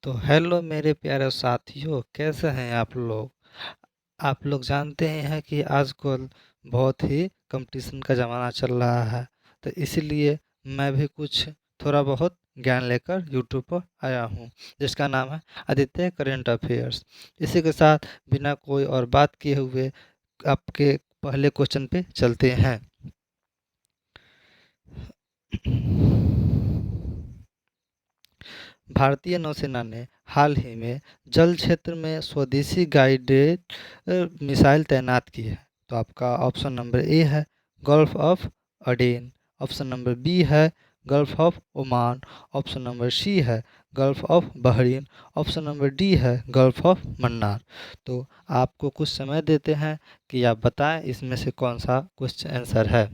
तो हेलो मेरे प्यारे साथियों, कैसे हैं आप लोग। आप लोग जानते ही हैं कि आजकल बहुत ही कंपटीशन का ज़माना चल रहा है। तो इसीलिए मैं भी कुछ थोड़ा बहुत ज्ञान लेकर यूट्यूब पर आया हूँ, जिसका नाम है आदित्य करेंट अफेयर्स। इसी के साथ बिना कोई और बात किए हुए आपके पहले क्वेश्चन पे चलते हैं। भारतीय नौसेना ने हाल ही में जल क्षेत्र में स्वदेशी गाइडेड मिसाइल तैनात की है। तो आपका ऑप्शन नंबर ए है Gulf of Aden, option number B है Gulf of Oman, option number C है Gulf of Bahrain, option number D है गल्फ ऑफ मन्नार। तो आपको कुछ समय देते हैं कि आप बताएं इसमें से कौन सा क्वेश्चन आंसर है।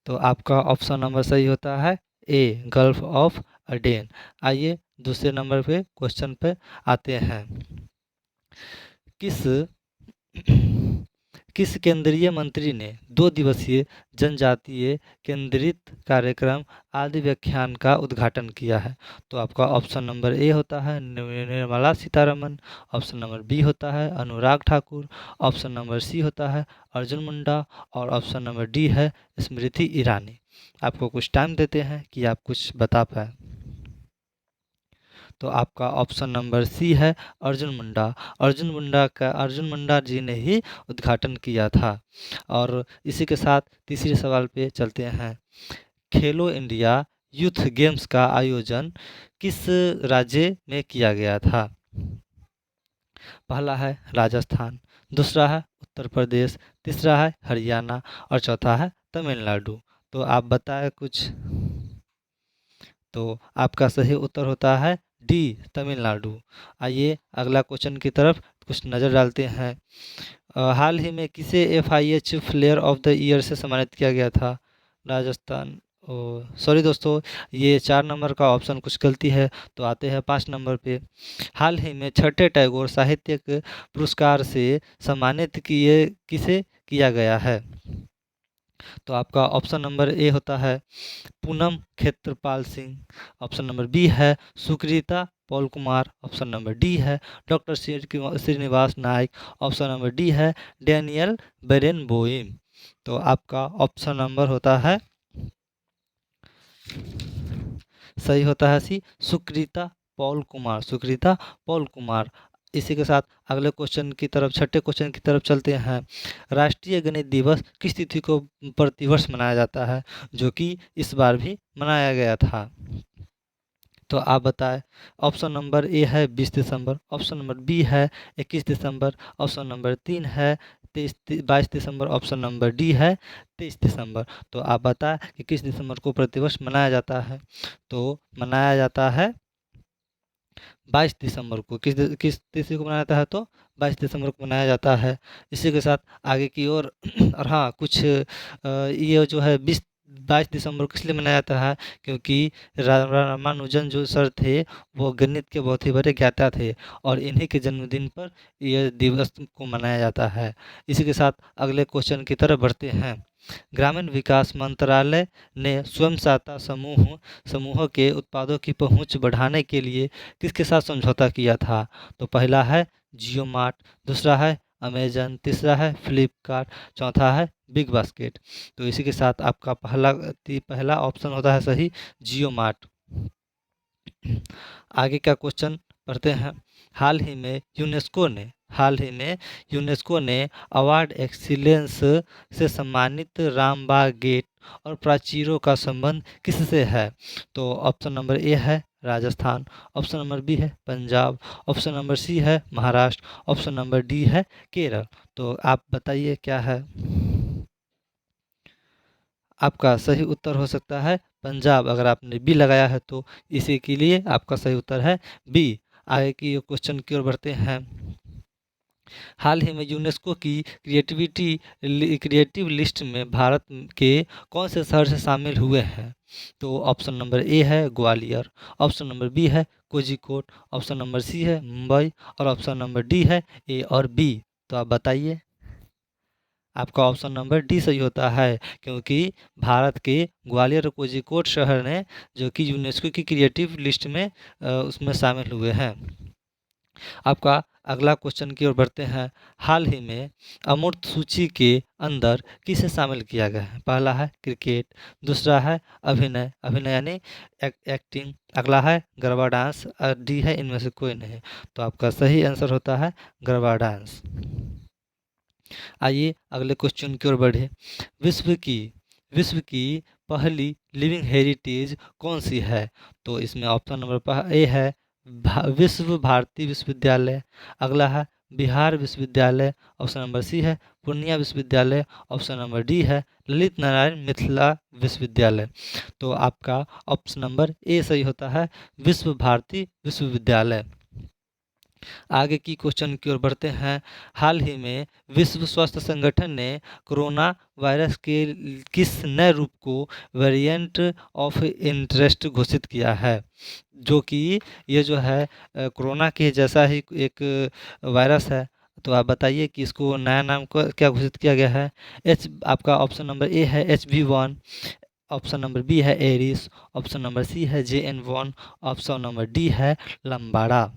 तो आपका ऑप्शन नंबर सही होता है ए गल्फ ऑफ अडेन। आइए दूसरे नंबर पे क्वेश्चन पे आते हैं। किस किस केंद्रीय मंत्री ने 2 दिवसीय जनजातीय केंद्रित कार्यक्रम आदि व्याख्यान का उद्घाटन किया है। तो आपका ऑप्शन नंबर ए होता है Nirmala Sitharaman, option number B होता है Anurag Thakur, option number C होता है अर्जुन मुंडा और ऑप्शन नंबर डी है स्मृति ईरानी। आपको कुछ टाइम देते हैं कि आप कुछ बता पाए। तो आपका ऑप्शन नंबर सी है अर्जुन मुंडा। अर्जुन मुंडा जी ने ही उद्घाटन किया था। और इसी के साथ तीसरे सवाल पे चलते हैं। खेलो इंडिया यूथ गेम्स का आयोजन किस राज्य में किया गया था। पहला है राजस्थान, दूसरा है उत्तर प्रदेश, तीसरा है हरियाणा और चौथा है तमिलनाडु। तो आप बताएं कुछ। तो आपका सही उत्तर होता है डी तमिलनाडु। आइए अगला क्वेश्चन की तरफ कुछ नज़र डालते हैं। हाल ही में किसे FIH player of the year से सम्मानित किया गया था। राजस्थान, ओ सॉरी दोस्तों, ये 4 नंबर का ऑप्शन कुछ गलती है। तो आते हैं 5 नंबर पे। हाल ही में छठे टैगोर साहित्यिक पुरस्कार से सम्मानित किए किसे किया गया है। तो आपका ऑप्शन नंबर ए होता है Poonam Khetrapal Singh, option number B है Sukrita Paul Kumar, option number D है doctor Srinivas Nayak, option number D है डैनियल बेरेनबोइम। तो आपका ऑप्शन नंबर होता है सही होता है सी सुकृता पॉल कुमार, सुकृता पॉल कुमार। इसी के साथ अगले क्वेश्चन की तरफ, छठे क्वेश्चन की तरफ चलते हैं। राष्ट्रीय गणित दिवस किस तिथि को प्रतिवर्ष मनाया जाता है, जो कि इस बार भी मनाया गया था। तो आप बताएं। ऑप्शन नंबर ए है 20 दिसंबर, ऑप्शन नंबर बी है 21 दिसंबर, ऑप्शन नंबर 3 है 22 दिसंबर, ऑप्शन नंबर डी है 23 दिसंबर। तो आप बताएं कि किस दिसंबर को प्रतिवर्ष मनाया जाता है। तो मनाया जाता है 22 दिसंबर को। किस तिथि को मनाया जाता है, तो 22 दिसंबर को मनाया जाता है। इसी के साथ आगे की ओर और हाँ कुछ ये जो है 22 दिसंबर को इसलिए मनाया जाता है क्योंकि रामानुजन जो सर थे वो गणित के बहुत ही बड़े ज्ञाता थे और इन्हीं के जन्मदिन पर यह दिवस को मनाया जाता है। इसी के साथ अगले क्वेश्चन की तरफ बढ़ते हैं। ग्रामीण विकास मंत्रालय ने स्वयं सहायता समूह के उत्पादों की पहुंच बढ़ाने के लिए किसके साथ समझौता किया था। तो पहला है जियो मार्ट, दूसरा है अमेजन, तीसरा है फ्लिपकार्ट, चौथा है बिग बास्केट। तो इसी के साथ आपका पहला ऑप्शन होता है सही जियो मार्ट। आगे का क्वेश्चन पढ़ते हैं। हाल ही में यूनेस्को ने अवार्ड एक्सीलेंस से सम्मानित रामबाग गेट और प्राचीरों का संबंध किससे है। तो ऑप्शन नंबर ए है राजस्थान, ऑप्शन नंबर बी है पंजाब, ऑप्शन नंबर सी है महाराष्ट्र, ऑप्शन नंबर डी है केरल। तो आप बताइए क्या है। आपका सही उत्तर हो सकता है पंजाब। अगर आपने बी लगाया है तो इसी के लिए आपका सही उत्तर है बी। आगे की क्वेश्चन की ओर बढ़ते हैं। हाल ही में यूनेस्को की क्रिएटिव लिस्ट में भारत के कौन से शहर से शामिल हुए हैं। तो ऑप्शन नंबर ए है ग्वालियर, ऑप्शन नंबर बी है कोझिकोड, ऑप्शन नंबर सी है मुंबई और ऑप्शन नंबर डी है ए और बी। तो आप बताइए। आपका ऑप्शन नंबर डी सही होता है, क्योंकि भारत के ग्वालियर और कोझिकोड शहर ने जो कि यूनेस्को की क्रिएटिव लिस्ट में उसमें शामिल हुए हैं। आपका अगला क्वेश्चन की ओर बढ़ते हैं। हाल ही में अमूर्त सूची के अंदर किसे शामिल किया गया है? पहला है क्रिकेट, दूसरा है अभिनय, अभिनय यानी एक्टिंग, अगला है गरबा डांस और डी है इनमें से कोई नहीं। तो आपका सही आंसर होता है गरबा डांस। आइए अगले क्वेश्चन की ओर बढ़े। विश्व की पहली लिविंग हेरिटेज कौन सी है? तो इसमें ऑप्शन नंबर ए है विश्व भारती विश्वविद्यालय, अगला है बिहार विश्वविद्यालय, ऑप्शन नंबर सी है पूर्णिया विश्वविद्यालय, ऑप्शन नंबर डी है ललित नारायण मिथिला विश्वविद्यालय। तो आपका ऑप्शन नंबर ए सही होता है विश्व भारती विश्वविद्यालय। आगे की क्वेश्चन की ओर बढ़ते हैं। हाल ही में विश्व स्वास्थ्य संगठन ने कोरोना वायरस के किस नए रूप को वेरिएंट ऑफ इंटरेस्ट घोषित किया है? जो कि ये जो है कोरोना के जैसा ही एक वायरस है। तो आप बताइए कि इसको नया नाम को क्या घोषित किया गया है? आपका ऑप्शन नंबर ए है HB1, ऑप्शन नंबर बी है एरिस, ऑप्शन नंबर सी है JN1, ऑप्शन नंबर डी है लंबाड़ा।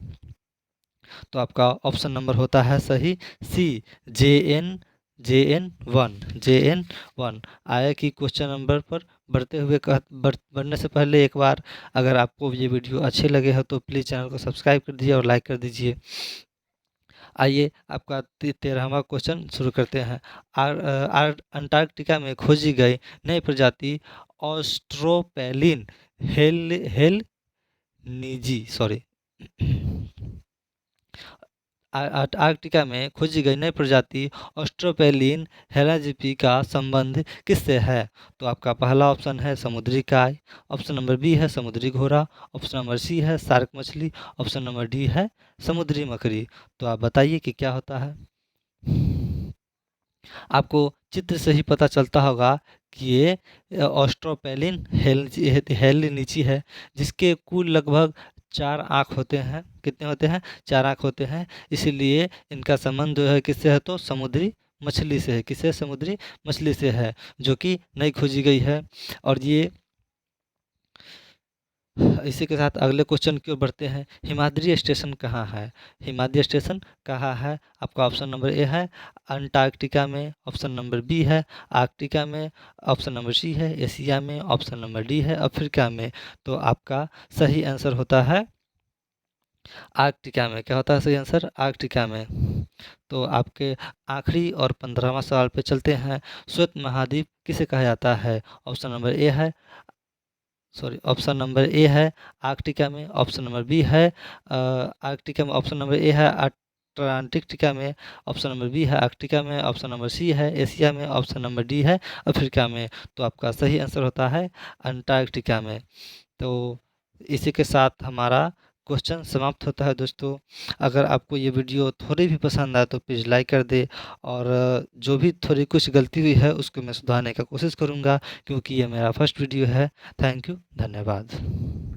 तो आपका ऑप्शन नंबर होता है सही सी JN1। आया कि क्वेश्चन नंबर पर बढ़ने से पहले एक बार अगर आपको ये वीडियो अच्छे लगे हो तो प्लीज़ चैनल को सब्सक्राइब कर दीजिए और लाइक कर दीजिए। आइए आपका 13वां क्वेश्चन शुरू करते हैं। अंटार्कटिका में खोजी गई नई प्रजाति ऑस्ट्रोपैलिन हेल निजी सॉरी अंटार्कटिका में खोजी गई नई प्रजाति ऑस्ट्रोपैलिन हेलाजिपी का संबंध किससे है? तो आपका पहला ऑप्शन है समुद्री काय, ऑप्शन नंबर बी है समुद्री घोड़ा, ऑप्शन नंबर सी है शार्क मछली, ऑप्शन नंबर डी है समुद्री मकड़ी। तो आप बताइए कि क्या होता है। आपको चित्र से ही पता चलता होगा कि ये ऑस्ट्रोपैलिन हेलनिची है, जिसके कुल लगभग 4 आँख होते हैं। कितने होते हैं? 4 आँख होते हैं। इसीलिए इनका संबंध जो है किससे है? तो समुद्री मछली से है। किससे? समुद्री मछली से है, जो कि नई खोजी गई है। और ये इसी के साथ अगले क्वेश्चन की ओर बढ़ते हैं। हिमाद्री स्टेशन कहाँ है? हिमाद्री स्टेशन कहाँ है? आपका ऑप्शन नंबर ए है अंटार्कटिका में, ऑप्शन नंबर बी है आर्कटिका में, ऑप्शन नंबर सी है एशिया में, ऑप्शन नंबर डी है अफ्रीका में। तो आपका सही आंसर होता है आर्कटिका में। क्या होता है सही आंसर? आर्कटिका में। तो आपके आखिरी और 15वां सवाल पे चलते हैं। श्वेत महाद्वीप किसे कहा जाता है? ऑप्शन नंबर ए है ऑप्शन नंबर ए है आर्कटिका में, ऑप्शन नंबर बी है आर्कटिका में, ऑप्शन नंबर ए है अटलांटिका में, ऑप्शन नंबर बी है आर्कटिका में, ऑप्शन नंबर सी है एशिया में, ऑप्शन नंबर डी है अफ्रीका में। तो आपका सही आंसर होता है अंटार्कटिका में। तो इसी के साथ हमारा क्वेश्चन समाप्त होता है दोस्तों। अगर आपको ये वीडियो थोड़ी भी पसंद आए तो प्लीज़ लाइक कर दे, और जो भी थोड़ी कुछ गलती हुई है उसको मैं सुधारने का कोशिश करूँगा, क्योंकि ये मेरा फर्स्ट वीडियो है। थैंक यू, धन्यवाद।